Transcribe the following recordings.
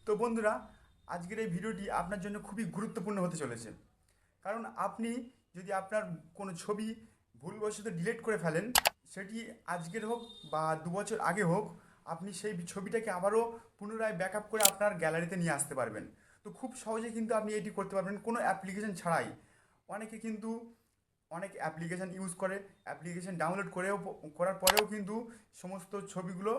তো বন্ধুরা, আজকের এই ভিডিওটি আপনার জন্য খুবই গুরুত্বপূর্ণ হতে চলেছে। কারণ আপনি যদি আপনার কোনো ছবি ভুলবশত ডিলিট করে ফেলেন, সেটি আজকের হোক বা 2 বছর আগে হোক, আপনি সেই ছবিটাকে আবারও পুনরায় ব্যাকআপ করে আপনার গ্যালারিতে নিয়ে আসতে পারবেন। তো খুব সহজে কিন্তু আপনি এটি করতে পারবেন কোনো অ্যাপ্লিকেশন ছাড়াই। অনেকে কিন্তু অনেক অ্যাপ্লিকেশান ইউজ করে, অ্যাপ্লিকেশান ডাউনলোড করার পরেও কিন্তু সমস্ত ছবিগুলো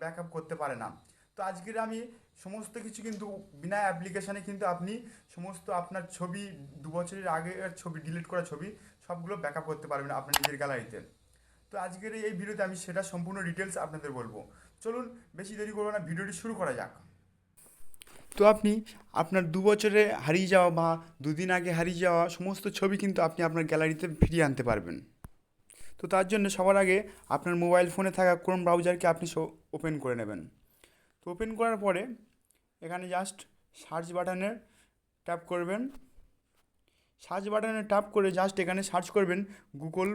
ব্যাকআপ করতে পারে না। তো আজকের আমি সমস্ত কিছু কিন্তু বিনা অ্যাপ্লিকেশানে কিন্তু আপনি সমস্ত আপনার ছবি 2 বছরের আগের ছবি, ডিলিট করা ছবি সবগুলো ব্যাকআপ করতে পারবেন আপনার নিজের গ্যালারিতে। তো আজকের এই ভিডিওতে আমি সেটা সম্পূর্ণ ডিটেলস আপনাদের বলবো। চলুন বেশি দেরি করবো না, ভিডিওটি শুরু করা যাক। তো আপনি আপনার 2 বছরে হারিয়ে যাওয়া বা 2 দিন আগে হারিয়ে যাওয়া সমস্ত ছবি কিন্তু আপনি আপনার গ্যালারিতে ফিরিয়ে আনতে পারবেন। তো তার জন্য সবার আগে আপনার মোবাইল ফোনে থাকা ক্রোম ব্রাউজারকে আপনি ওপেন করে নেবেন। তো ওপেন করার পরে এখানে জাস্ট সার্চ বাটনে ট্যাপ করবেন। সার্চ বাটনে ট্যাপ করে জাস্ট এখানে সার্চ করবেন গুগল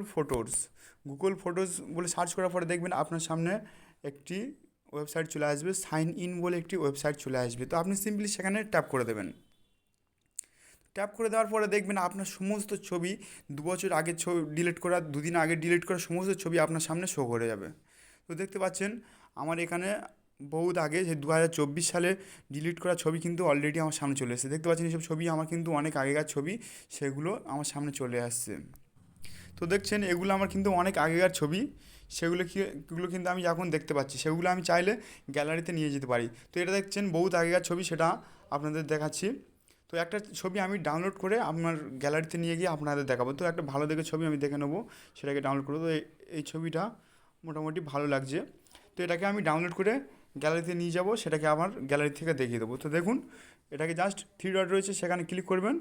ফটোস বলে সার্চ করার পরে দেখবেন আপনার সামনে একটি ওয়েবসাইট চলে আসবে, সাইন ইন বলে একটি ওয়েবসাইট চলে আসবে। তো আপনি সিম্পলি সেখানে ট্যাপ করে দেবেন। ট্যাপ করে দেওয়ার পরে দেখবেন আপনার সমস্ত ছবি 2 বছর আগের ছবি ডিলিট করা, 2 দিন আগে ডিলিট করা সমস্ত ছবি আপনার সামনে শো করে যাবে। তো দেখতে পাচ্ছেন আমার এখানে বহুত আগে যে 2024 সালে ডিলিট করা ছবি কিন্তু অলরেডি আমার সামনে চলে এসেছে। দেখতে পাচ্ছেন এইসব ছবি আমার কিন্তু অনেক আগেকার ছবি, সেগুলো আমার সামনে চলে আসছে। তো দেখছেন এগুলো আমার কিন্তু অনেক আগেকার ছবি, এগুলো কিন্তু আমি এখন দেখতে পাচ্ছি, সেগুলো আমি চাইলে গ্যালারিতে নিয়ে যেতে পারি। তো এটা দেখছেন বহুত আগেকার ছবি, সেটা আপনাদের দেখাচ্ছি। তো একটা ছবি আমি ডাউনলোড করে আপনার গ্যালারিতে নিয়ে গিয়ে আপনাদের দেখাবো। তো একটা ভালো দেখে ছবি আমি দেখে নেবো, সেটাকে ডাউনলোড করবো। তো এই ছবিটা মোটামুটি ভালো লাগছে, তো এটাকে আমি ডাউনলোড করে গ্যালারিতে নিয়ে যাব, সেটাকে আমার গ্যালারি থেকে দেখিয়ে দেবো। তো দেখুন, এটাকে জাস্ট 3 ডট রয়েছে, সেখানে ক্লিক করবেন।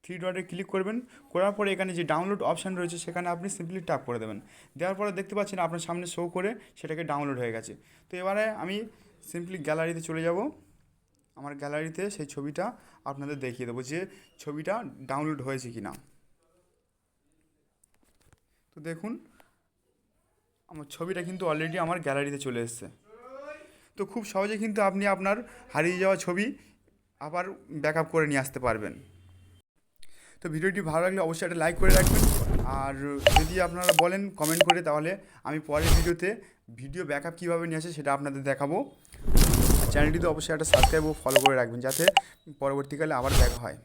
3 ডটে ক্লিক করবেন, করার পরে এখানে যে ডাউনলোড অপশান রয়েছে সেখানে আপনি সিম্পলি ট্যাপ করে দেবেন। দেওয়ার পরে দেখতে পাচ্ছেন আপনার সামনে শো করে সেটাকে ডাউনলোড হয়ে গেছে। তো এবারে আমি সিম্পলি গ্যালারিতে চলে যাব। আমার গ্যালারিতে সেই ছবিটা আপনাদের দেখিয়ে দেবো যে ছবিটা ডাউনলোড হয়েছে কি না। তো দেখুন আমার ছবিটা কিন্তু অলরেডি আমার গ্যালারিতে চলে এসেছে। তো খুব সহজে কিন্তু আপনি আপনার হারিয়ে যাওয়া ছবি আবার ব্যাকআপ করে নিয়ে আসতে পারবেন। তো ভিডিওটি ভালো লাগলে অবশ্যই একটা লাইক করে রাখবেন। আর যদি আপনারা বলেন কমেন্ট করে, তাহলে আমি পরের ভিডিওতে ভিডিও ব্যাকআপ কীভাবে নিয়ে আসে সেটা আপনাদের দেখাবো। চ্যানেলটিতে অবশ্যই একটা সাবস্ক্রাইব ও ফলো করে রাখবেন, যাতে পরবর্তীকালে আবার দেখা হয়।